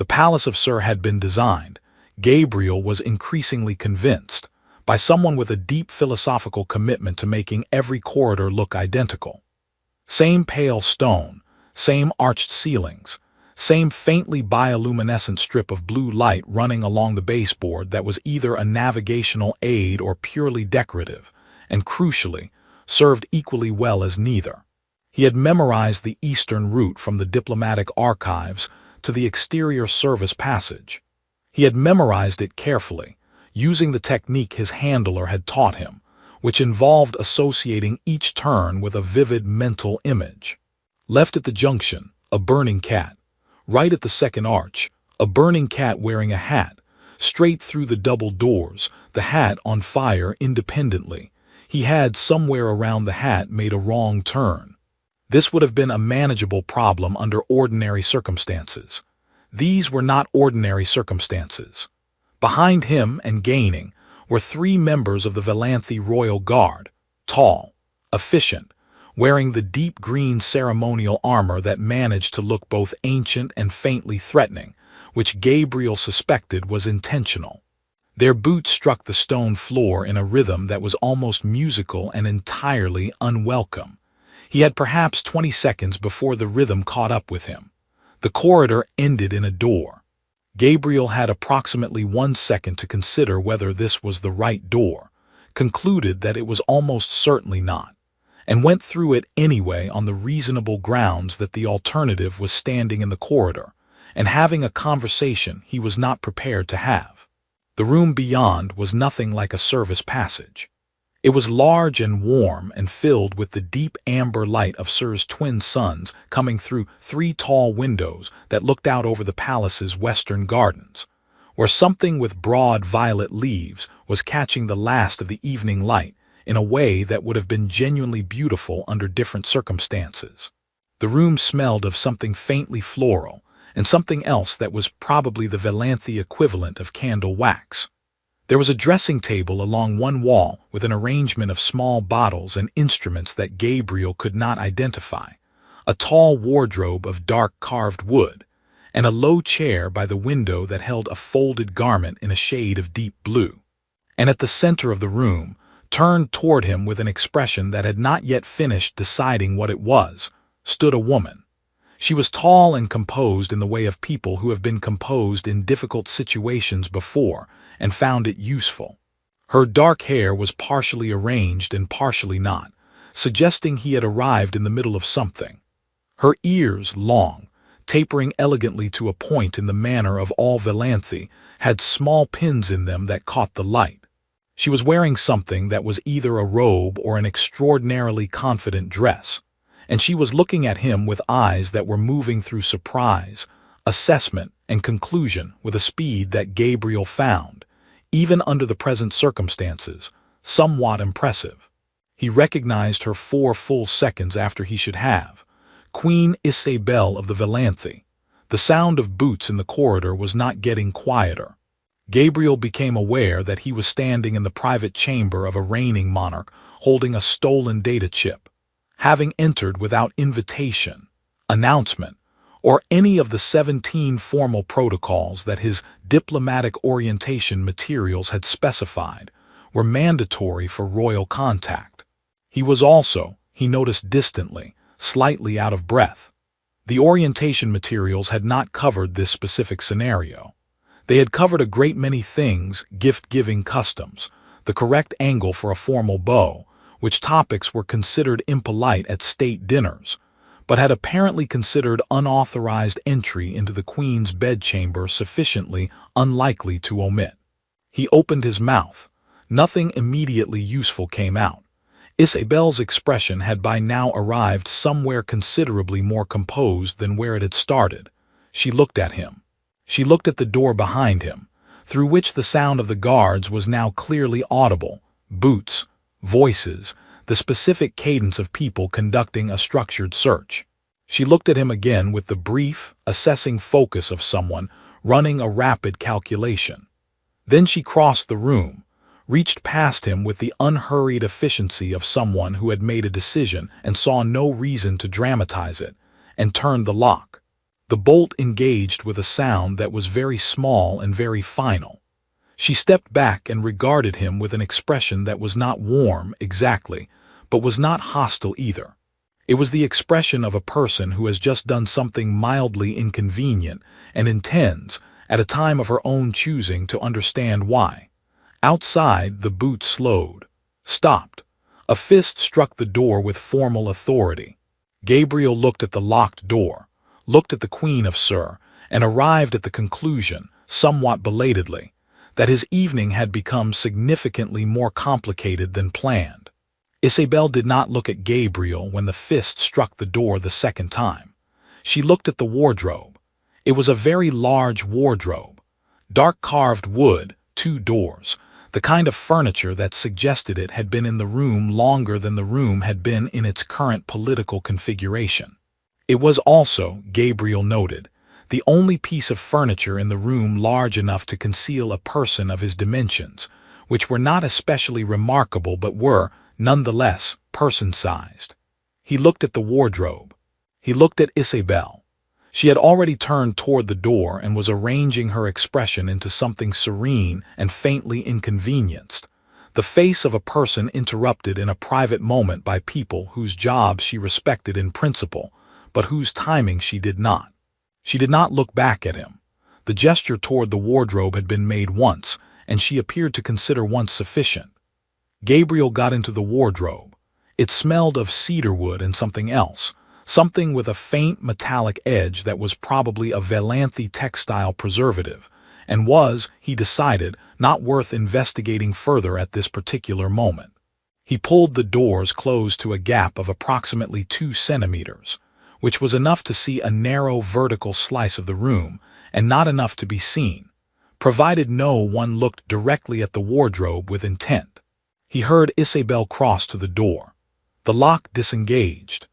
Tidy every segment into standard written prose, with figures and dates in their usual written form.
The Palace of Sir had been designed, Gabriel was increasingly convinced, by someone with a deep philosophical commitment to making every corridor look identical. Same pale stone, same arched ceilings, same faintly bioluminescent strip of blue light running along the baseboard that was either a navigational aid or purely decorative, and crucially, served equally well as neither. He had memorized the eastern route from the diplomatic archives to the exterior service passage. He had memorized it carefully, using the technique his handler had taught him, which involved associating each turn with a vivid mental image. Left at the junction, a burning cat. Right at the second arch, a burning cat wearing a hat. Straight through the double doors, the hat on fire independently. He had, somewhere around the hat, made a wrong turn. This would have been a manageable problem under ordinary circumstances. These were not ordinary circumstances. Behind him and gaining were 3 members of the Valanthy Royal Guard, tall, efficient, wearing the deep green ceremonial armor that managed to look both ancient and faintly threatening, which Gabriel suspected was intentional. Their boots struck the stone floor in a rhythm that was almost musical and entirely unwelcome. He had perhaps 20 seconds before the rhythm caught up with him. The corridor ended in a door. Gabriel had approximately 1 second to consider whether this was the right door, concluded that it was almost certainly not, and went through it anyway on the reasonable grounds that the alternative was standing in the corridor and having a conversation he was not prepared to have. The room beyond was nothing like a service passage. It was large and warm and filled with the deep amber light of Sir's twin suns coming through 3 tall windows that looked out over the palace's western gardens, where something with broad violet leaves was catching the last of the evening light in a way that would have been genuinely beautiful under different circumstances. The room smelled of something faintly floral and something else that was probably the Valanthy equivalent of candle wax. There was a dressing table along one wall with an arrangement of small bottles and instruments that Gabriel could not identify, a tall wardrobe of dark carved wood, and a low chair by the window that held a folded garment in a shade of deep blue. And at the center of the room, turned toward him with an expression that had not yet finished deciding what it was, stood a woman. She was tall and composed in the way of people who have been composed in difficult situations before and found it useful. Her dark hair was partially arranged and partially not, suggesting he had arrived in the middle of something. Her ears, long, tapering elegantly to a point in the manner of all Valanthy, had small pins in them that caught the light. She was wearing something that was either a robe or an extraordinarily confident dress, and she was looking at him with eyes that were moving through surprise, assessment, and conclusion with a speed that Gabriel found, even under the present circumstances, somewhat impressive. He recognized her 4 full seconds after he should have. Queen Isabel of the Valanthy. The sound of boots in the corridor was not getting quieter. Gabriel became aware that he was standing in the private chamber of a reigning monarch holding a stolen data chip, having entered without invitation, announcement, or any of the 17 formal protocols that his diplomatic orientation materials had specified were mandatory for royal contact. He was also, he noticed distantly, slightly out of breath. The orientation materials had not covered this specific scenario. They had covered a great many things, gift-giving customs, the correct angle for a formal bow, which topics were considered impolite at state dinners, but had apparently considered unauthorized entry into the Queen's bedchamber sufficiently unlikely to omit. He opened his mouth. Nothing immediately useful came out. Isabel's expression had by now arrived somewhere considerably more composed than where it had started. She looked at him. She looked at the door behind him, through which the sound of the guards was now clearly audible, boots, voices, the specific cadence of people conducting a structured search. She looked at him again with the brief, assessing focus of someone running a rapid calculation. Then she crossed the room, reached past him with the unhurried efficiency of someone who had made a decision and saw no reason to dramatize it, and turned the lock. The bolt engaged with a sound that was very small and very final. She stepped back and regarded him with an expression that was not warm exactly, but was not hostile either. It was the expression of a person who has just done something mildly inconvenient and intends, at a time of her own choosing, to understand why. Outside, the boot slowed, stopped. A fist struck the door with formal authority. Gabriel looked at the locked door, looked at the Queen of Sir, and arrived at the conclusion, somewhat belatedly, that his evening had become significantly more complicated than planned. Isabel did not look at Gabriel when the fist struck the door the second time. She looked at the wardrobe. It was a very large wardrobe. Dark carved wood, 2 doors, the kind of furniture that suggested it had been in the room longer than the room had been in its current political configuration. It was also, Gabriel noted, the only piece of furniture in the room large enough to conceal a person of his dimensions, which were not especially remarkable but were, nonetheless, person-sized. He looked at the wardrobe. He looked at Isabel. She had already turned toward the door and was arranging her expression into something serene and faintly inconvenienced, the face of a person interrupted in a private moment by people whose jobs she respected in principle, but whose timing she did not. She did not look back at him. The gesture toward the wardrobe had been made once, and she appeared to consider once sufficient. Gabriel got into the wardrobe. It smelled of cedarwood and something else, something with a faint metallic edge that was probably a Valanthe textile preservative, and was, he decided, not worth investigating further at this particular moment. He pulled the doors closed to a gap of approximately 2 centimeters, which was enough to see a narrow vertical slice of the room, and not enough to be seen, provided no one looked directly at the wardrobe with intent. He heard Isabel cross to the door. The lock disengaged.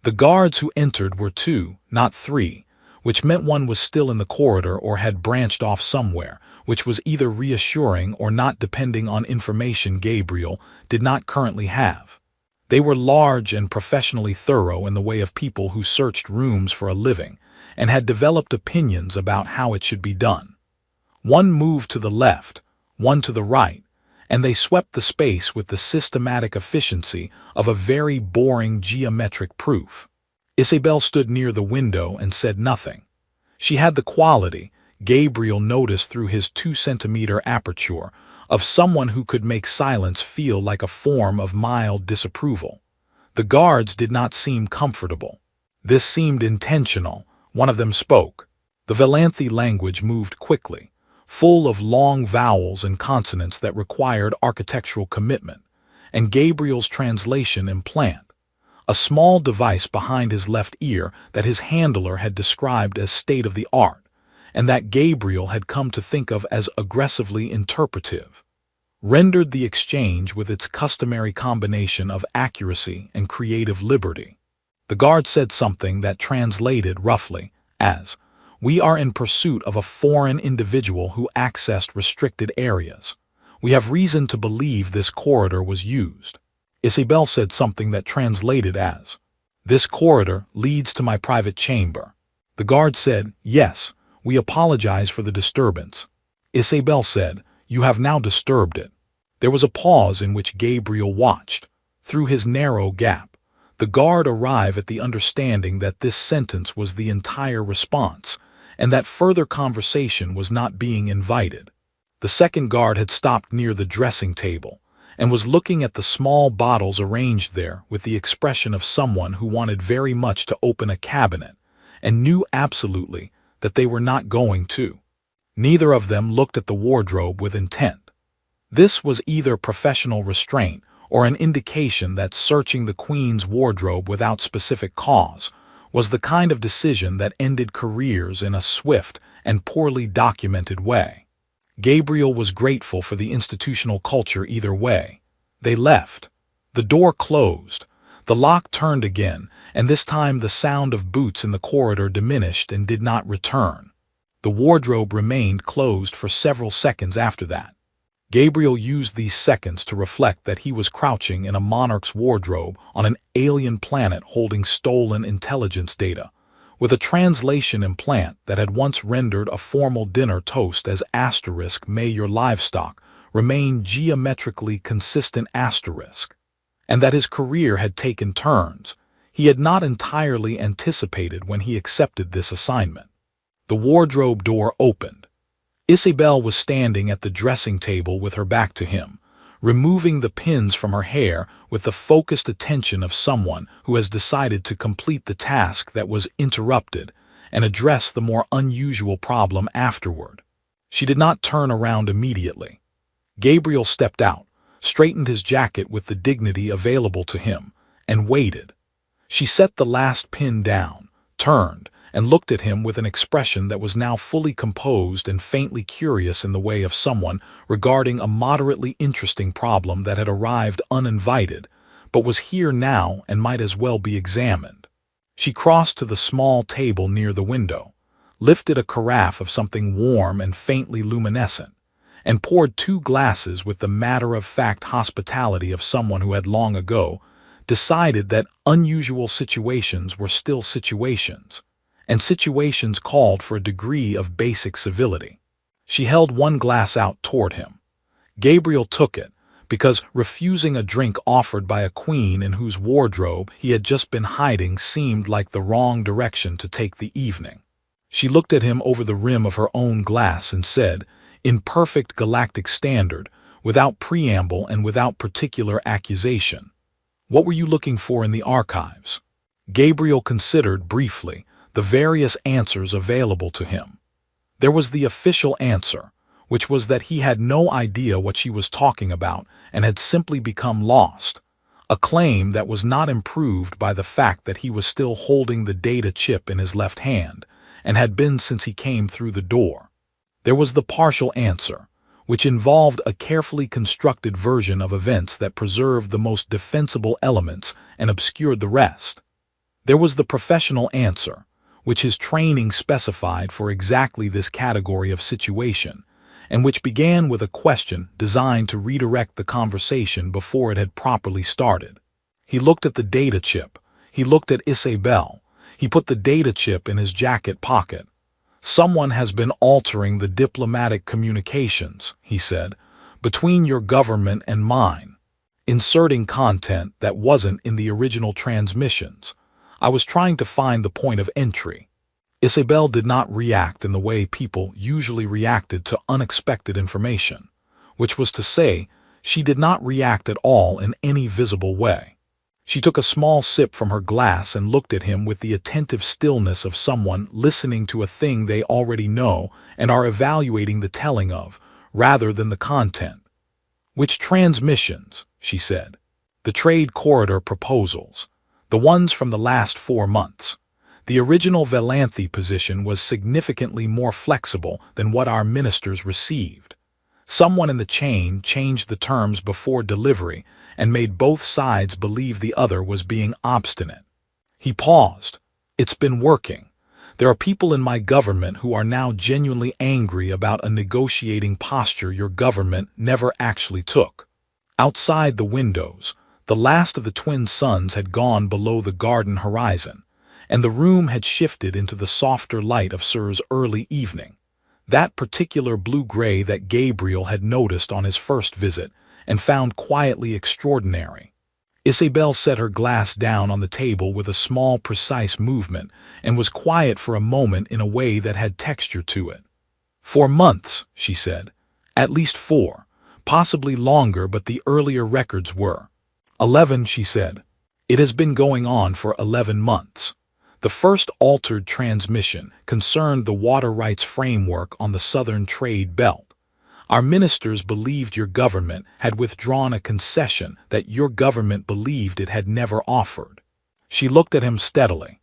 The guards who entered were 2, not 3, which meant one was still in the corridor or had branched off somewhere, which was either reassuring or not, depending on information Gabriel did not currently have. They were large and professionally thorough in the way of people who searched rooms for a living and had developed opinions about how it should be done. One moved to the left, one to the right, and they swept the space with the systematic efficiency of a very boring geometric proof. Isabel stood near the window and said nothing. She had the quality, Gabriel noticed through his 2-centimeter aperture, of someone who could make silence feel like a form of mild disapproval. The guards did not seem comfortable. This seemed intentional. One of them spoke. The Valanthe language moved quickly, full of long vowels and consonants that required architectural commitment, and Gabriel's translation implant, a small device behind his left ear that his handler had described as state-of-the-art, and that Gabriel had come to think of as aggressively interpretive, rendered the exchange with its customary combination of accuracy and creative liberty. The guard said something that translated roughly as, "We are in pursuit of a foreign individual who accessed restricted areas. We have reason to believe this corridor was used." Isabel said something that translated as, "This corridor leads to my private chamber." The guard said, "Yes, we apologize for the disturbance." Isabel said, "You have now disturbed it." There was a pause in which Gabriel watched, through his narrow gap, the guard arrive at the understanding that this sentence was the entire response, and that further conversation was not being invited. The second guard had stopped near the dressing table, and was looking at the small bottles arranged there with the expression of someone who wanted very much to open a cabinet, and knew absolutely that they were not going to. Neither of them looked at the wardrobe with intent. This was either professional restraint or an indication that searching the Queen's wardrobe without specific cause was the kind of decision that ended careers in a swift and poorly documented way. Gabriel was grateful for the institutional culture either way. They left. The door closed. The lock turned again, and this time the sound of boots in the corridor diminished and did not return. The wardrobe remained closed for several seconds after that. Gabriel used these seconds to reflect that he was crouching in a monarch's wardrobe on an alien planet holding stolen intelligence data, with a translation implant that had once rendered a formal dinner toast as * may your livestock remain geometrically consistent *, and that his career had taken turns, he had not entirely anticipated when he accepted this assignment. The wardrobe door opened. Isabel was standing at the dressing table with her back to him, removing the pins from her hair with the focused attention of someone who has decided to complete the task that was interrupted and address the more unusual problem afterward. She did not turn around immediately. Gabriel stepped out, straightened his jacket with the dignity available to him, and waited. She set the last pin down, turned, and looked at him with an expression that was now fully composed and faintly curious in the way of someone regarding a moderately interesting problem that had arrived uninvited, but was here now and might as well be examined. She crossed to the small table near the window, lifted a carafe of something warm and faintly luminescent, and poured 2 glasses with the matter-of-fact hospitality of someone who had long ago decided that unusual situations were still situations, and situations called for a degree of basic civility. She held 1 glass out toward him. Gabriel took it, because refusing a drink offered by a queen in whose wardrobe he had just been hiding seemed like the wrong direction to take the evening. She looked at him over the rim of her own glass and said, in perfect galactic standard, without preamble and without particular accusation, "What were you looking for in the archives?" Gabriel considered briefly the various answers available to him. There was the official answer, which was that he had no idea what she was talking about and had simply become lost, a claim that was not improved by the fact that he was still holding the data chip in his left hand, and had been since he came through the door. There was the partial answer, which involved a carefully constructed version of events that preserved the most defensible elements and obscured the rest. There was the professional answer, which his training specified for exactly this category of situation, and which began with a question designed to redirect the conversation before it had properly started. He looked at the data chip. He looked at Isabel. He put the data chip in his jacket pocket. "Someone has been altering the diplomatic communications," he said, "between your government and mine, inserting content that wasn't in the original transmissions. I was trying to find the point of entry." Isabel did not react in the way people usually reacted to unexpected information, which was to say, she did not react at all in any visible way. She took a small sip from her glass and looked at him with the attentive stillness of someone listening to a thing they already know and are evaluating the telling of, rather than the content. "Which transmissions?" she said. "The trade corridor proposals. The ones from the last 4 months. The original Valanthe position was significantly more flexible than what our ministers received. Someone in the chain changed the terms before delivery and made both sides believe the other was being obstinate." He paused. "It's been working. There are people in my government who are now genuinely angry about a negotiating posture your government never actually took." Outside the windows, the last of the twin suns had gone below the garden horizon, and the room had shifted into the softer light of Sir's early evening, that particular blue-gray that Gabriel had noticed on his first visit and found quietly extraordinary. Isabel set her glass down on the table with a small, precise movement and was quiet for a moment in a way that had texture to it. "4 months," she said. "At least 4, possibly longer, but the earlier records were." 11, she said. "It has been going on for 11 months. The first altered transmission concerned the water rights framework on the southern trade belt. Our ministers believed your government had withdrawn a concession that your government believed it had never offered." She looked at him steadily.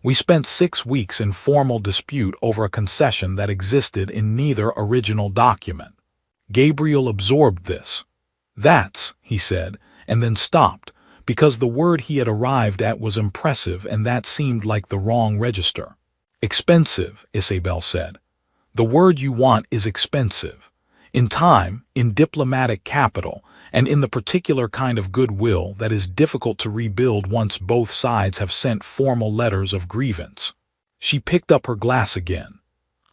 "We spent 6 weeks in formal dispute over a concession that existed in neither original document." Gabriel absorbed this. "That's," he said, and then stopped, because the word he had arrived at was impressive and that seemed like the wrong register. "Expensive," Isabel said. "The word you want is expensive. In time, in diplomatic capital, and in the particular kind of goodwill that is difficult to rebuild once both sides have sent formal letters of grievance." She picked up her glass again.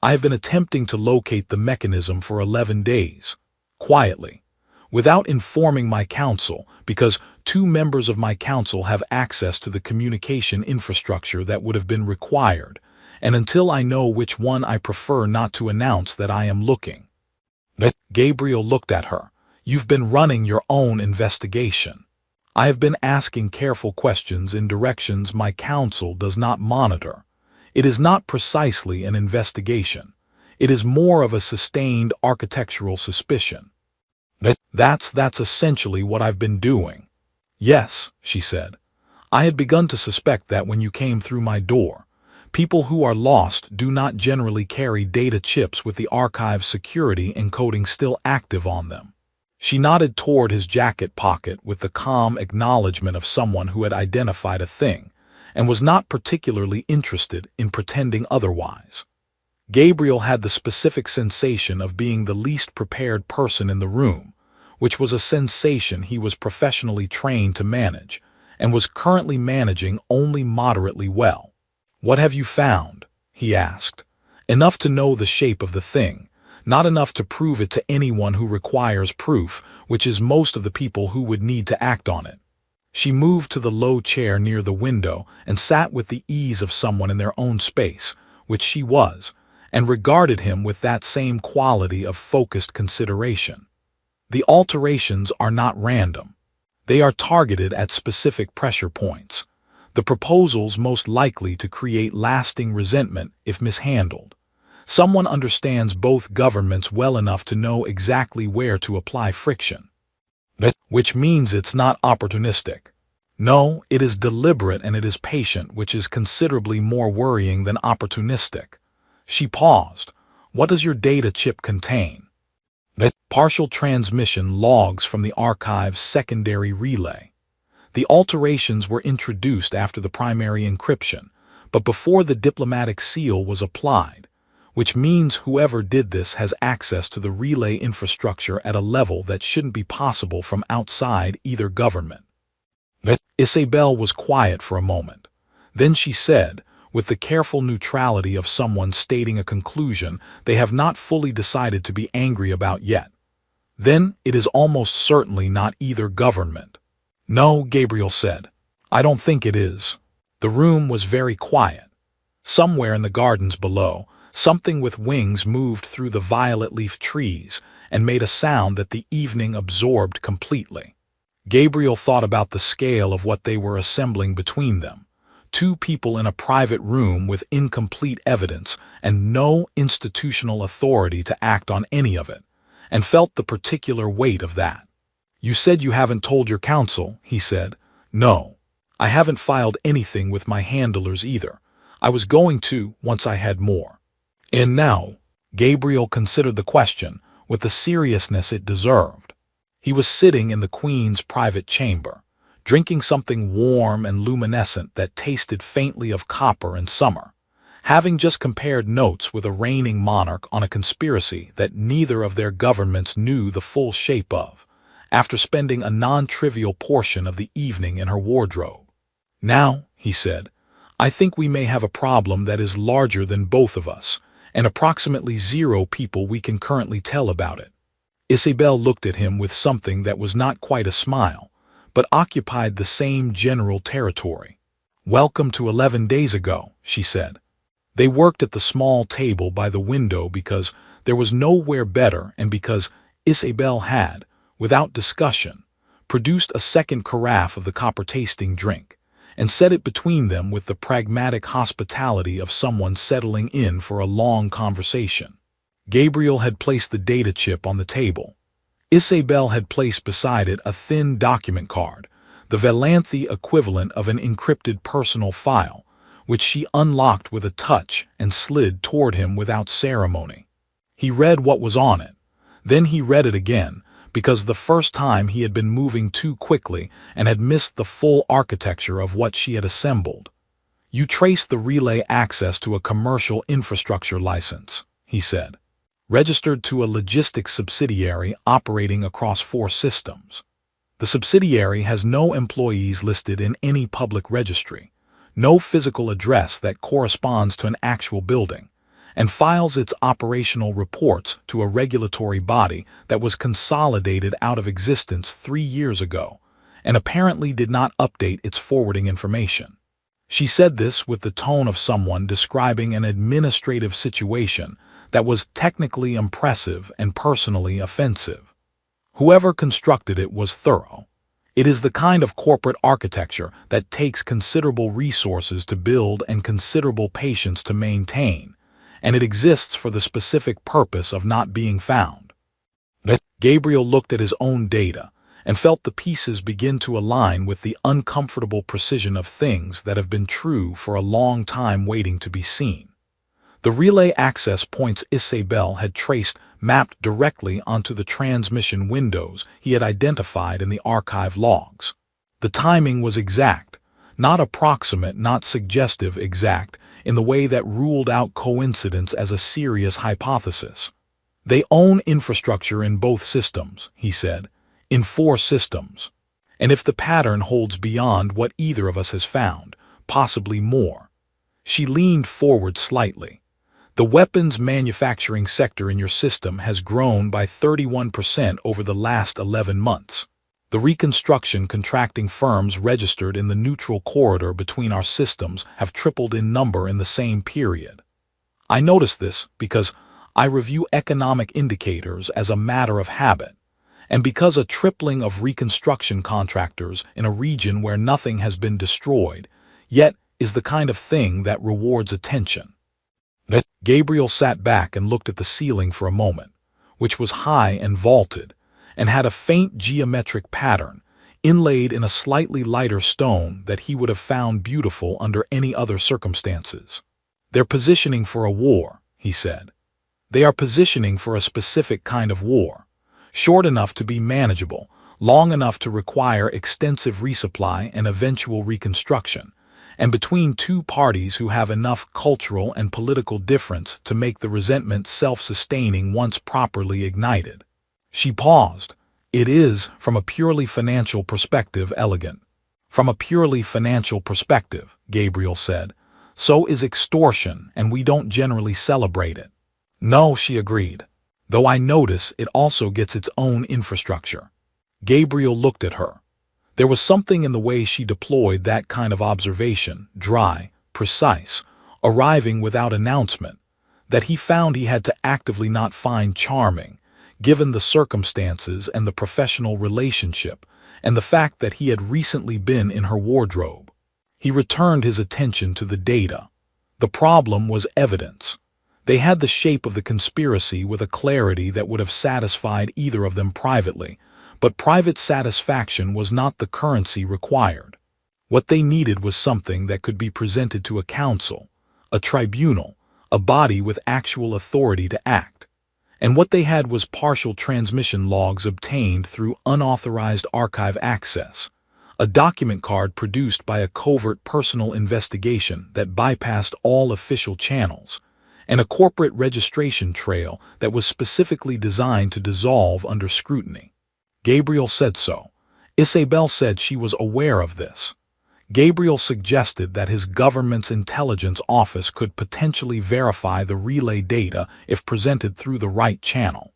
I have been attempting to locate the mechanism for 11 days, quietly, without informing my council, because 2 members of my council have access to the communication infrastructure that would have been required, and until I know which one, I prefer not to announce that I am looking. Gabriel looked at her. You've been running your own investigation. I have been asking careful questions in directions my council does not monitor. It is not precisely an investigation. It is more of a sustained architectural suspicion. That's essentially what I've been doing. Yes, she said. I had begun to suspect that when you came through my door. People who are lost do not generally carry data chips with the archive's security encoding still active on them. She nodded toward his jacket pocket with the calm acknowledgement of someone who had identified a thing, and was not particularly interested in pretending otherwise. Gabriel had the specific sensation of being the least prepared person in the room, which was a sensation he was professionally trained to manage, and was currently managing only moderately well. What have you found? He asked. Enough to know the shape of the thing, not enough to prove it to anyone who requires proof, which is most of the people who would need to act on it. She moved to the low chair near the window and sat with the ease of someone in their own space, which she was, and regarded him with that same quality of focused consideration. The alterations are not random. They are targeted at specific pressure points. The proposals most likely to create lasting resentment if mishandled. Someone understands both governments well enough to know exactly where to apply friction. Which means it's not opportunistic. No, it is deliberate and it is patient, which is considerably more worrying than opportunistic. She paused. What does your data chip contain? Partial transmission logs from the archive's secondary relay. The alterations were introduced after the primary encryption, but before the diplomatic seal was applied, which means whoever did this has access to the relay infrastructure at a level that shouldn't be possible from outside either government. Isabel was quiet for a moment. Then she said, with the careful neutrality of someone stating a conclusion they have not fully decided to be angry about yet. Then it is almost certainly not either government. No, Gabriel said. I don't think it is. The room was very quiet. Somewhere in the gardens below, something with wings moved through the violet-leaf trees and made a sound that the evening absorbed completely. Gabriel thought about the scale of what they were assembling between them. 2 people in a private room with incomplete evidence and no institutional authority to act on any of it, and felt the particular weight of that. You said you haven't told your council, he said. No. I haven't filed anything with my handlers either. I was going to once I had more. And now, Gabriel considered the question with the seriousness it deserved. He was sitting in the Queen's private chamber, drinking something warm and luminescent that tasted faintly of copper and summer, having just compared notes with a reigning monarch on a conspiracy that neither of their governments knew the full shape of, after spending a non-trivial portion of the evening in her wardrobe. Now, he said, I think we may have a problem that is larger than both of us, and approximately 0 people we can currently tell about it. Isabel looked at him with something that was not quite a smile, but occupied the same general territory. Welcome to 11 days ago, she said. They worked at the small table by the window because there was nowhere better and because Isabel had, without discussion, produced a second carafe of the copper-tasting drink and set it between them with the pragmatic hospitality of someone settling in for a long conversation. Gabriel had placed the data chip on the table. Isabel had placed beside it a thin document card, the Valanthe equivalent of an encrypted personal file, which she unlocked with a touch and slid toward him without ceremony. He read what was on it. Then he read it again, because the first time he had been moving too quickly and had missed the full architecture of what she had assembled. You traced the relay access to a commercial infrastructure license, he said, registered to a logistics subsidiary operating across 4 systems. The subsidiary has no employees listed in any public registry. no physical address that corresponds to an actual building, and files its operational reports to a regulatory body that was consolidated out of existence 3 years ago, and apparently did not update its forwarding information. She said this with the tone of someone describing an administrative situation that was technically impressive and personally offensive. Whoever constructed it was thorough. It is the kind of corporate architecture that takes considerable resources to build and considerable patience to maintain, and it exists for the specific purpose of not being found. Gabriel looked at his own data and felt the pieces begin to align with the uncomfortable precision of things that have been true for a long time waiting to be seen. The relay access points Isabel had traced mapped directly onto the transmission windows he had identified in the archive logs. The timing was exact, not approximate, not suggestive, exact, in the way that ruled out coincidence as a serious hypothesis. They own infrastructure in both systems, he said, in 4 systems. And if the pattern holds beyond what either of us has found, possibly more. She leaned forward slightly. The weapons manufacturing sector in your system has grown by 31% over the last 11 months. The reconstruction contracting firms registered in the neutral corridor between our systems have tripled in number in the same period. I notice this because I review economic indicators as a matter of habit, and because a tripling of reconstruction contractors in a region where nothing has been destroyed, yet is the kind of thing that rewards attention. Gabriel sat back and looked at the ceiling for a moment, which was high and vaulted, and had a faint geometric pattern, inlaid in a slightly lighter stone that he would have found beautiful under any other circumstances. They're positioning for a war, he said. They are positioning for a specific kind of war, short enough to be manageable, long enough to require extensive resupply and eventual reconstruction, and between 2 parties who have enough cultural and political difference to make the resentment self-sustaining once properly ignited. She paused. It is, from a purely financial perspective, elegant. From a purely financial perspective, Gabriel said. So is extortion, and we don't generally celebrate it. No, she agreed. Though I notice it also gets its own infrastructure. Gabriel looked at her. There was something in the way she deployed that kind of observation, dry, precise, arriving without announcement, that he found he had to actively not find charming, given the circumstances and the professional relationship, and the fact that he had recently been in her wardrobe. He returned his attention to the data. The problem was evidence. They had the shape of the conspiracy with a clarity that would have satisfied either of them privately, but private satisfaction was not the currency required. What they needed was something that could be presented to a council, a tribunal, a body with actual authority to act. And what they had was partial transmission logs obtained through unauthorized archive access, a document card produced by a covert personal investigation that bypassed all official channels, and a corporate registration trail that was specifically designed to dissolve under scrutiny. Gabriel said so. Isabel said she was aware of this. Gabriel suggested that his government's intelligence office could potentially verify the relay data if presented through the right channel.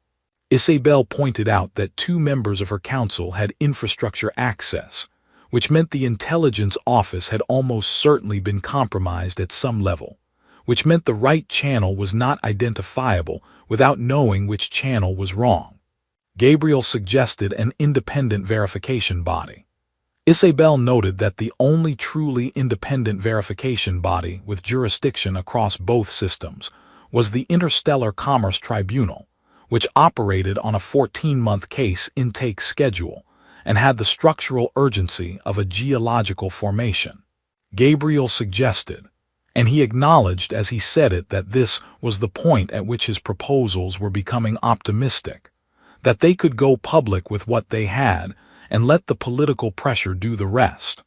Isabel pointed out that 2 members of her council had infrastructure access, which meant the intelligence office had almost certainly been compromised at some level, which meant the right channel was not identifiable without knowing which channel was wrong. Gabriel suggested an independent verification body. Isabel noted that the only truly independent verification body with jurisdiction across both systems was the Interstellar Commerce Tribunal, which operated on a 14-month case intake schedule and had the structural urgency of a geological formation. Gabriel suggested, and he acknowledged as he said it that this was the point at which his proposals were becoming optimistic, that they could go public with what they had and let the political pressure do the rest.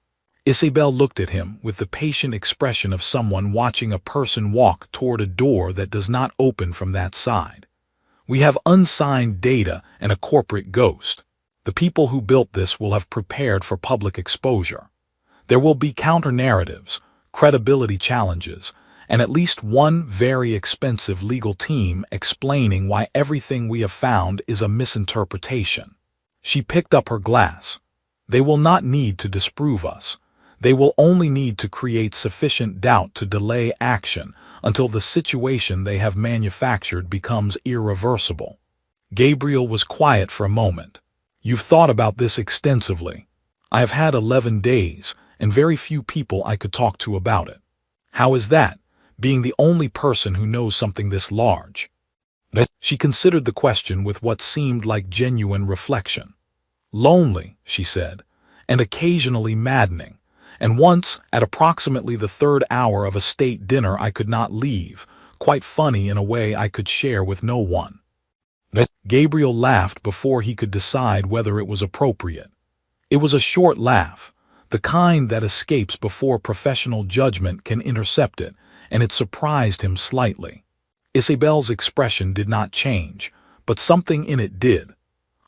Isabel looked at him with the patient expression of someone watching a person walk toward a door that does not open from that side. We have unsigned data and a corporate ghost. The people who built this will have prepared for public exposure. There will be counter-narratives, credibility challenges, and at least one very expensive legal team explaining why everything we have found is a misinterpretation. She picked up her glass. They will not need to disprove us. They will only need to create sufficient doubt to delay action until the situation they have manufactured becomes irreversible. Gabriel was quiet for a moment. You've thought about this extensively. I have had 11 days, and very few people I could talk to about it. How is that, being the only person who knows something this large? She considered the question with what seemed like genuine reflection. Lonely, she said, and occasionally maddening. And once, at approximately the third hour of a state dinner I could not leave, quite funny in a way I could share with no one. Gabriel laughed before he could decide whether it was appropriate. It was a short laugh, the kind that escapes before professional judgment can intercept it, and it surprised him slightly. Isabel's expression did not change, but something in it did.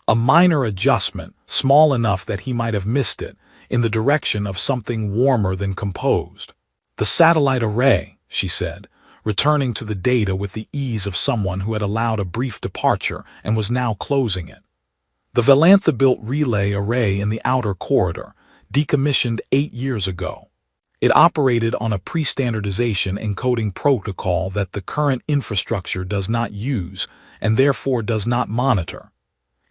A minor adjustment, small enough that he might have missed it, in the direction of something warmer than composed. The satellite array, she said, returning to the data with the ease of someone who had allowed a brief departure and was now closing it. The Valantha-built relay array in the outer corridor, decommissioned 8 years ago. It operated on a pre-standardization encoding protocol that the current infrastructure does not use and therefore does not monitor.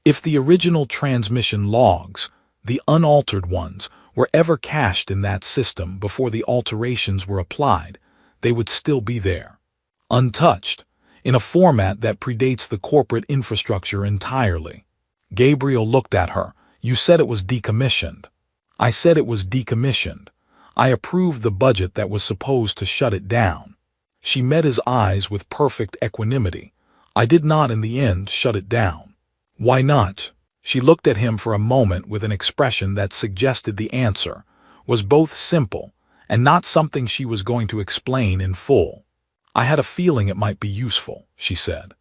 If the original transmission logs, the unaltered ones, were ever cached in that system before the alterations were applied, they would still be there, untouched, in a format that predates the corporate infrastructure entirely. Gabriel looked at her. You said it was decommissioned. I said it was decommissioned. I approved the budget that was supposed to shut it down. She met his eyes with perfect equanimity. I did not in the end shut it down. Why not? She looked at him for a moment with an expression that suggested the answer was both simple and not something she was going to explain in full. I had a feeling it might be useful, she said.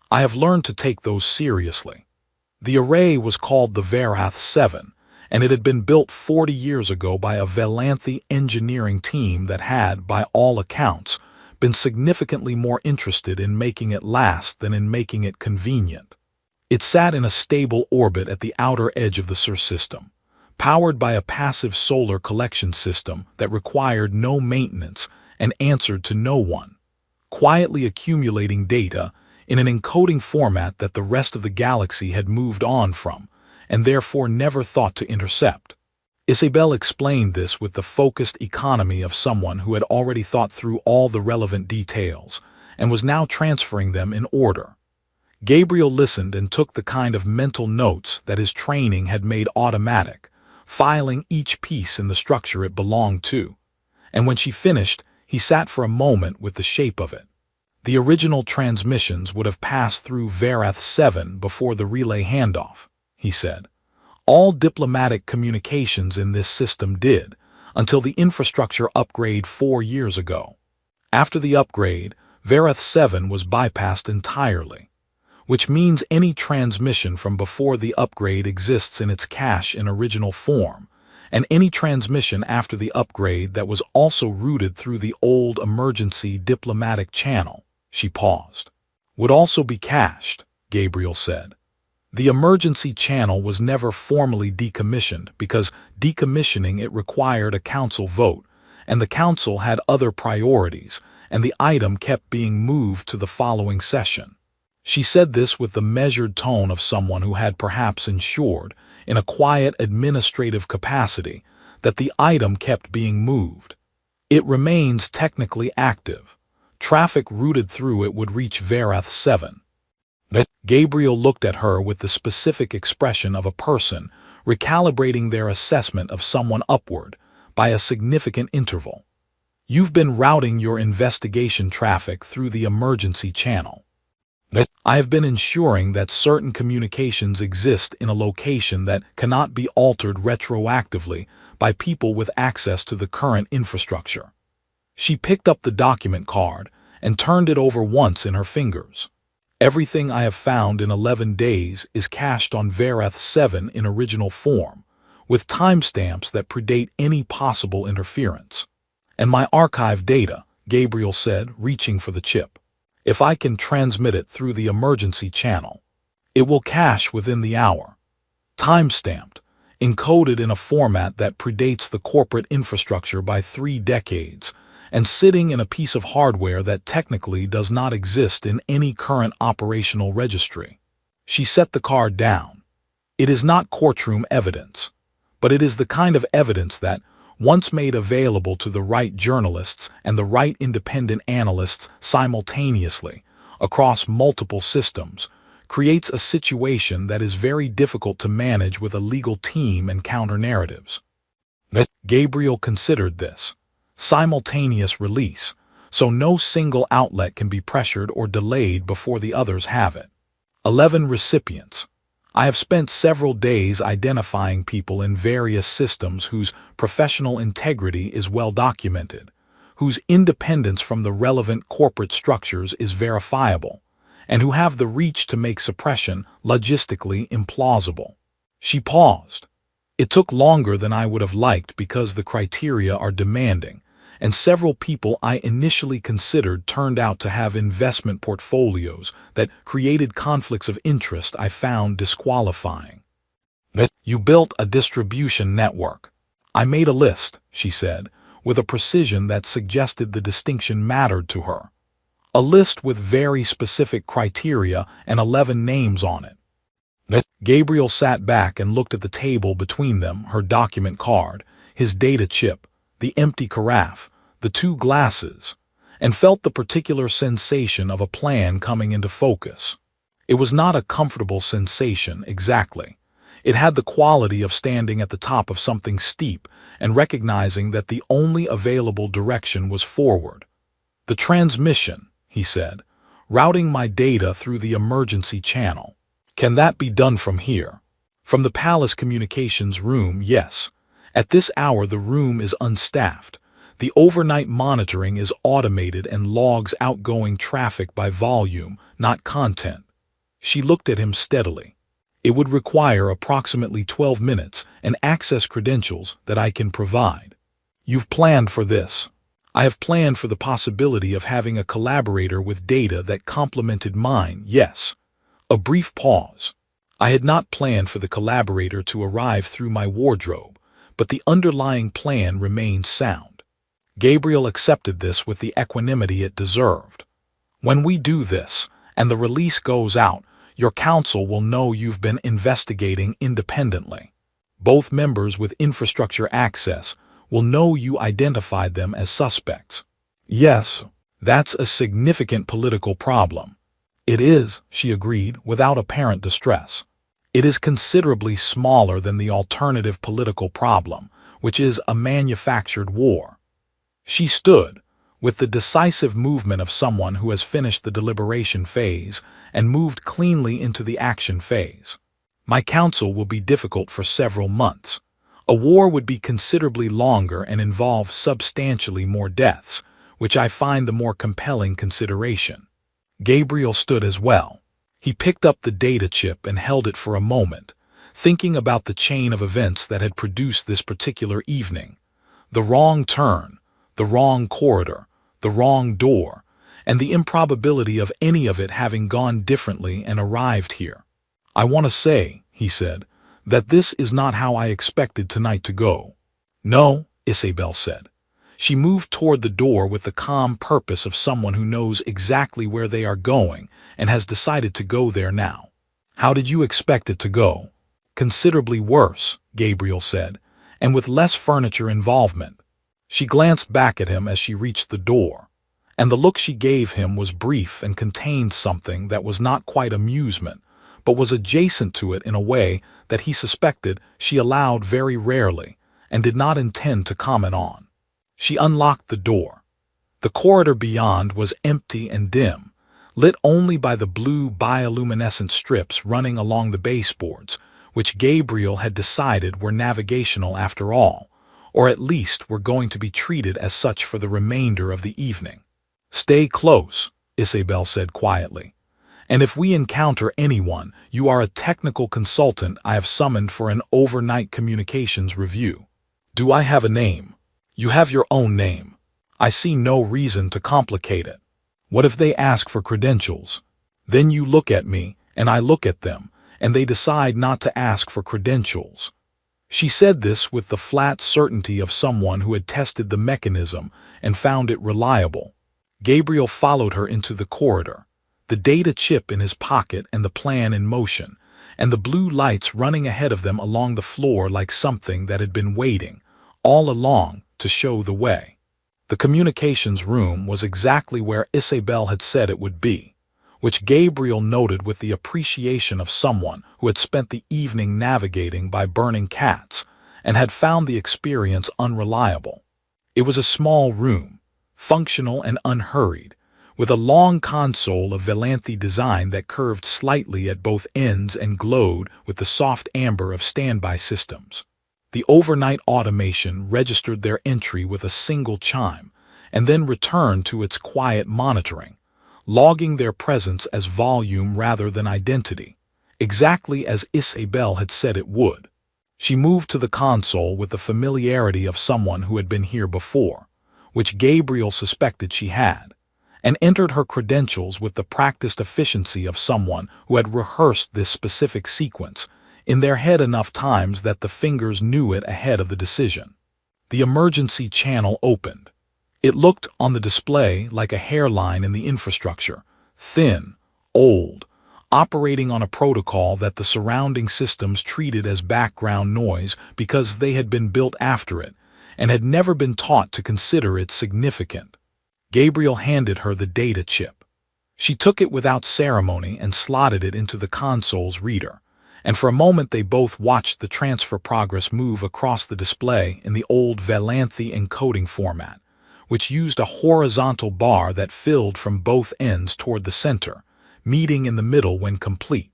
I have learned to take those seriously. The array was called the Varath 7, and it had been built 40 years ago by a Valantha engineering team that had, by all accounts, been significantly more interested in making it last than in making it convenient. It sat in a stable orbit at the outer edge of the StoRy system, powered by a passive solar collection system that required no maintenance and answered to no one, quietly accumulating data in an encoding format that the rest of the galaxy had moved on from, and therefore never thought to intercept. Isabel explained this with the focused economy of someone who had already thought through all the relevant details, and was now transferring them in order. Gabriel listened and took the kind of mental notes that his training had made automatic, filing each piece in the structure it belonged to. And when she finished, he sat for a moment with the shape of it. The original transmissions would have passed through Varath 7 before the relay handoff, he said. All diplomatic communications in this system did, until the infrastructure upgrade 4 years ago. After the upgrade, Varath 7 was bypassed entirely, which means any transmission from before the upgrade exists in its cache in original form, and any transmission after the upgrade that was also routed through the old emergency diplomatic channel, she paused, would also be cached, Gabriel said. The emergency channel was never formally decommissioned because decommissioning it required a council vote, and the council had other priorities, and the item kept being moved to the following session. She said this with the measured tone of someone who had perhaps ensured, in a quiet administrative capacity, that the item kept being moved. It remains technically active. Traffic routed through it would reach Varath 7. Gabriel looked at her with the specific expression of a person recalibrating their assessment of someone upward by a significant interval. You've been routing your investigation traffic through the emergency channel. I have been ensuring that certain communications exist in a location that cannot be altered retroactively by people with access to the current infrastructure. She picked up the document card and turned it over once in her fingers. Everything I have found in 11 days is cached on Varath 7 in original form, with timestamps that predate any possible interference. And my archive data, Gabriel said, reaching for the chip. If I can transmit it through the emergency channel, it will cache within the hour. Time-stamped, encoded in a format that predates the corporate infrastructure by 3 decades, and sitting in a piece of hardware that technically does not exist in any current operational registry. She set the card down. It is not courtroom evidence, but it is the kind of evidence that, once made available to the right journalists and the right independent analysts simultaneously across multiple systems, creates a situation that is very difficult to manage with a legal team and counter-narratives. Gabriel considered this. Simultaneous release, so no single outlet can be pressured or delayed before the others have it. 11 recipients. I have spent several days identifying people in various systems whose professional integrity is well documented, whose independence from the relevant corporate structures is verifiable, and who have the reach to make suppression logistically implausible. She paused. It took longer than I would have liked because the criteria are demanding, and several people I initially considered turned out to have investment portfolios that created conflicts of interest I found disqualifying. You built a distribution network. I made a list, she said, with a precision that suggested the distinction mattered to her. A list with very specific criteria and 11 names on it. Gabriel sat back and looked at the table between them, her document card, his data chip, the empty carafe, the 2 glasses, and felt the particular sensation of a plan coming into focus. It was not a comfortable sensation, exactly. It had the quality of standing at the top of something steep and recognizing that the only available direction was forward. The transmission, he said, routing my data through the emergency channel. Can that be done from here? From the palace communications room, yes. At this hour the room is unstaffed. The overnight monitoring is automated and logs outgoing traffic by volume, not content. She looked at him steadily. It would require approximately 12 minutes and access credentials that I can provide. You've planned for this. I have planned for the possibility of having a collaborator with data that complemented mine, yes. A brief pause. I had not planned for the collaborator to arrive through my wardrobe, but the underlying plan remained sound. Gabriel accepted this with the equanimity it deserved. When we do this, and the release goes out, your counsel will know you've been investigating independently. Both members with infrastructure access will know you identified them as suspects. Yes, that's a significant political problem. It is, she agreed, without apparent distress. It is considerably smaller than the alternative political problem, which is a manufactured war. She stood, with the decisive movement of someone who has finished the deliberation phase and moved cleanly into the action phase. My counsel will be difficult for several months. A war would be considerably longer and involve substantially more deaths, which I find the more compelling consideration. Gabriel stood as well. He picked up the data chip and held it for a moment, thinking about the chain of events that had produced this particular evening. The wrong turn, the wrong corridor, the wrong door, and the improbability of any of it having gone differently and arrived here. I want to say, he said, that this is not how I expected tonight to go. No, Isabel said. She moved toward the door with the calm purpose of someone who knows exactly where they are going and has decided to go there now. How did you expect it to go? Considerably worse, Gabriel said, and with less furniture involvement. She glanced back at him as she reached the door, and the look she gave him was brief and contained something that was not quite amusement, but was adjacent to it in a way that he suspected she allowed very rarely and did not intend to comment on. She unlocked the door. The corridor beyond was empty and dim, lit only by the blue bioluminescent strips running along the baseboards, which Gabriel had decided were navigational after all, or at least were going to be treated as such for the remainder of the evening. Stay close, Isabel said quietly. And if we encounter anyone, you are a technical consultant I have summoned for an overnight communications review. Do I have a name? You have your own name. I see no reason to complicate it. What if they ask for credentials? Then you look at me, and I look at them, and they decide not to ask for credentials. She said this with the flat certainty of someone who had tested the mechanism and found it reliable. Gabriel followed her into the corridor, the data chip in his pocket and the plan in motion, and the blue lights running ahead of them along the floor like something that had been waiting, all along, to show the way. The communications room was exactly where Isabel had said it would be, which Gabriel noted with the appreciation of someone who had spent the evening navigating by burning cats and had found the experience unreliable. It was a small room, functional and unhurried, with a long console of Velanthe design that curved slightly at both ends and glowed with the soft amber of standby systems. The overnight automation registered their entry with a single chime, and then returned to its quiet monitoring, logging their presence as volume rather than identity, exactly as Isabel had said it would. She moved to the console with the familiarity of someone who had been here before, which Gabriel suspected she had, and entered her credentials with the practiced efficiency of someone who had rehearsed this specific sequence in their head enough times that the fingers knew it ahead of the decision. The emergency channel opened. It looked on the display like a hairline in the infrastructure, thin, old, operating on a protocol that the surrounding systems treated as background noise because they had been built after it and had never been taught to consider it significant. Gabriel handed her the data chip. She took it without ceremony and slotted it into the console's reader, and for a moment they both watched the transfer progress move across the display in the old Velanthe encoding format, which used a horizontal bar that filled from both ends toward the center, meeting in the middle when complete.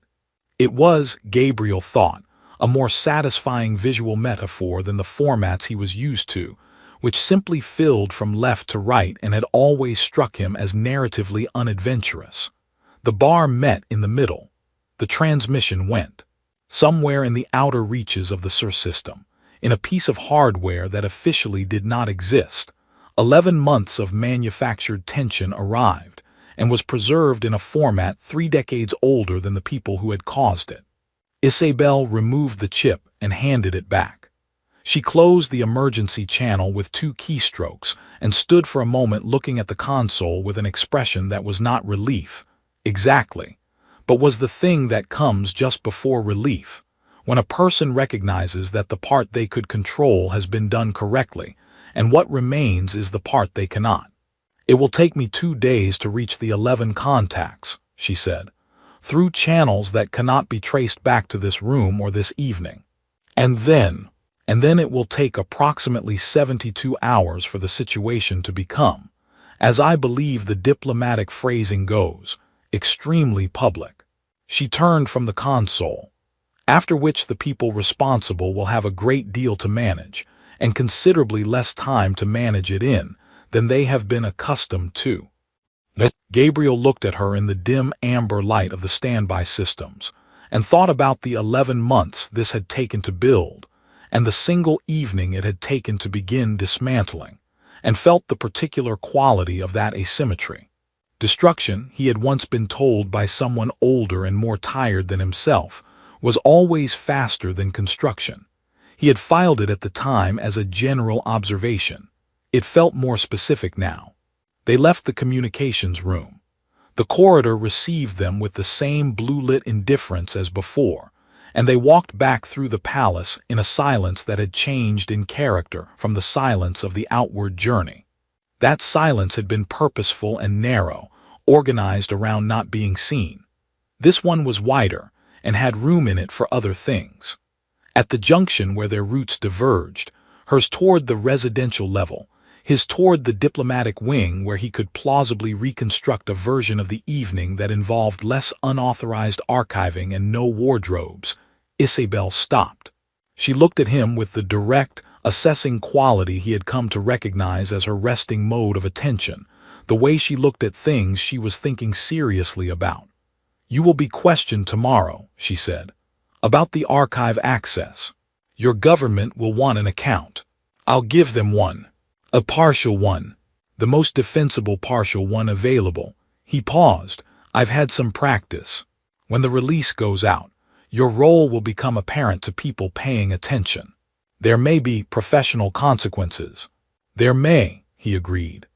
It was, Gabriel thought, a more satisfying visual metaphor than the formats he was used to, which simply filled from left to right and had always struck him as narratively unadventurous. The bar met in the middle. The transmission went. Somewhere in the outer reaches of the StoRy system, in a piece of hardware that officially did not exist, 11 months of manufactured tension arrived and was preserved in a format 3 decades older than the people who had caused it. Isabel removed the chip and handed it back. She closed the emergency channel with 2 keystrokes and stood for a moment looking at the console with an expression that was not relief, exactly, but was the thing that comes just before relief, when a person recognizes that the part they could control has been done correctly, and what remains is the part they cannot. "It will take me 2 days to reach the 11 contacts," she said, "through channels that cannot be traced back to this room or this evening. And then it will take approximately 72 hours for the situation to become, as I believe the diplomatic phrasing goes, extremely public." She turned from the console, after which the people responsible will have a great deal to manage, and considerably less time to manage it in than they have been accustomed to. Gabriel looked at her in the dim amber light of the standby systems, and thought about the 11 months this had taken to build, and the single evening it had taken to begin dismantling, and felt the particular quality of that asymmetry. Destruction, he had once been told by someone older and more tired than himself, was always faster than construction. He had filed it at the time as a general observation. It felt more specific now. They left the communications room. The corridor received them with the same blue-lit indifference as before, and they walked back through the palace in a silence that had changed in character from the silence of the outward journey. That silence had been purposeful and narrow, organized around not being seen. This one was wider and had room in it for other things. At the junction where their routes diverged, hers toward the residential level, his toward the diplomatic wing where he could plausibly reconstruct a version of the evening that involved less unauthorized archiving and no wardrobes, Isabel stopped. She looked at him with the direct, assessing quality he had come to recognize as her resting mode of attention, the way she looked at things she was thinking seriously about. "You will be questioned tomorrow," she said, "about the archive access. Your government will want an account. I'll give them one. A partial one. The most defensible partial one available. He paused. I've had some practice. When the release goes out, your role will become apparent to people paying attention. There may be professional consequences. There may, he agreed.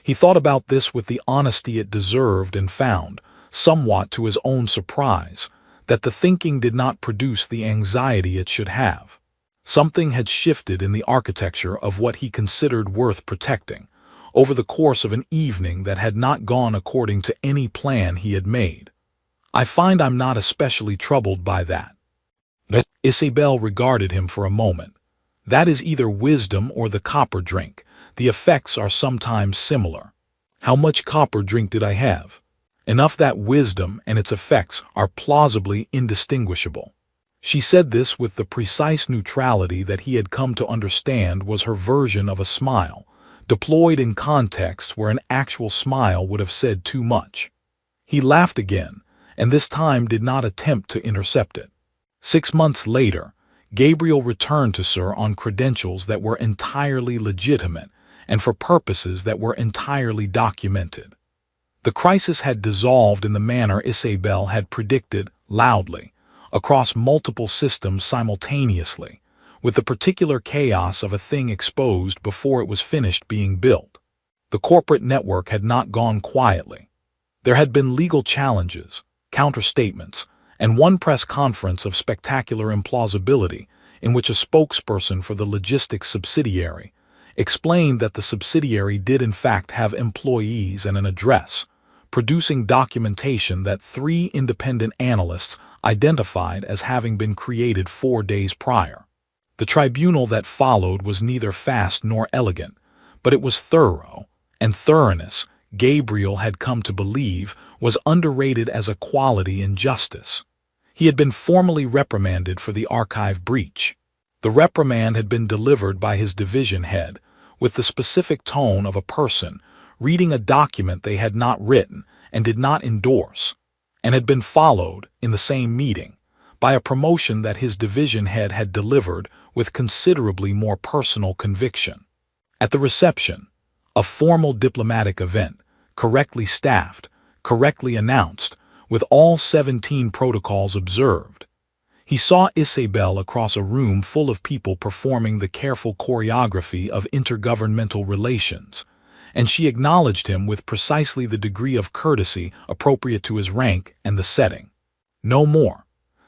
He thought about this with the honesty it deserved and found, somewhat to his own surprise, that the thinking did not produce the anxiety it should have. Something had shifted in the architecture of what he considered worth protecting, over the course of an evening that had not gone according to any plan he had made. I find I'm not especially troubled by that. Isabel regarded him for a moment. That is either wisdom or the copper drink. The effects are sometimes similar. How much copper drink did I have? Enough that wisdom and its effects are plausibly indistinguishable. She said this with the precise neutrality that he had come to understand was her version of a smile, deployed in contexts where an actual smile would have said too much. He laughed again, and this time did not attempt to intercept it. 6 months later, Gabriel returned to Sir on credentials that were entirely legitimate and for purposes that were entirely documented. The crisis had dissolved in the manner Isabel had predicted, loudly, across multiple systems simultaneously, with the particular chaos of a thing exposed before it was finished being built. The corporate network had not gone quietly. There had been legal challenges, counterstatements, and one press conference of spectacular implausibility in which a spokesperson for the logistics subsidiary explained that the subsidiary did in fact have employees and an address, producing documentation that 3 independent analysts identified as having been created 4 days prior. The tribunal that followed was neither fast nor elegant, but it was thorough, and thoroughness, Gabriel had come to believe, was underrated as a quality in justice. He had been formally reprimanded for the archive breach. The reprimand had been delivered by his division head, with the specific tone of a person reading a document they had not written and did not endorse, and had been followed, in the same meeting, by a promotion that his division head had delivered with considerably more personal conviction. At the reception, a formal diplomatic event, correctly staffed, correctly announced, with all 17 protocols observed, he saw Isabel across a room full of people performing the careful choreography of intergovernmental relations, and she acknowledged him with precisely the degree of courtesy appropriate to his rank and the setting. No more.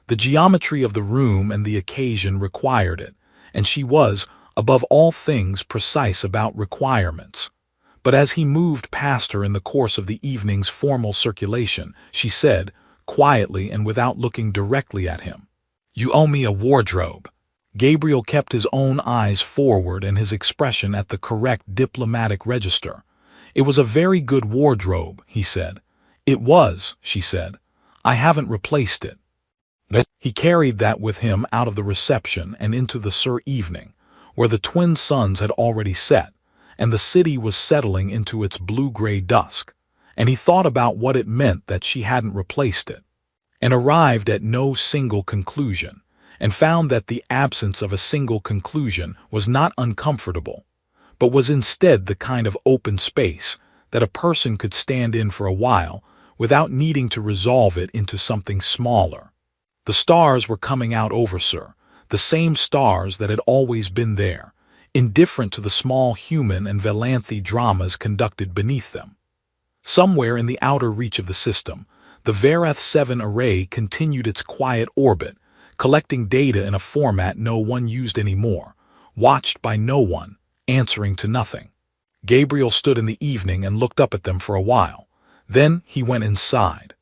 The geometry of the room and the occasion required it, and she was, above all things, precise about requirements. But as he moved past her in the course of the evening's formal circulation, she said, quietly and without looking directly at him, "You owe me a wardrobe." Gabriel kept his own eyes forward and his expression at the correct diplomatic register. "It was a very good wardrobe," he said. "It was," she said. "I haven't replaced it." He carried that with him out of the reception and into the Sir evening, where the twin suns had already set, and the city was settling into its blue-gray dusk, and he thought about what it meant that she hadn't replaced it, and arrived at no single conclusion, and found that the absence of a single conclusion was not uncomfortable, but was instead the kind of open space that a person could stand in for a while without needing to resolve it into something smaller. The stars were coming out over Sir, the same stars that had always been there, indifferent to the small human and Velanthe dramas conducted beneath them. Somewhere in the outer reach of the system, the Verath 7 array continued its quiet orbit, collecting data in a format no one used anymore, watched by no one, answering to nothing. Gabriel stood in the evening and looked up at them for a while. Then he went inside.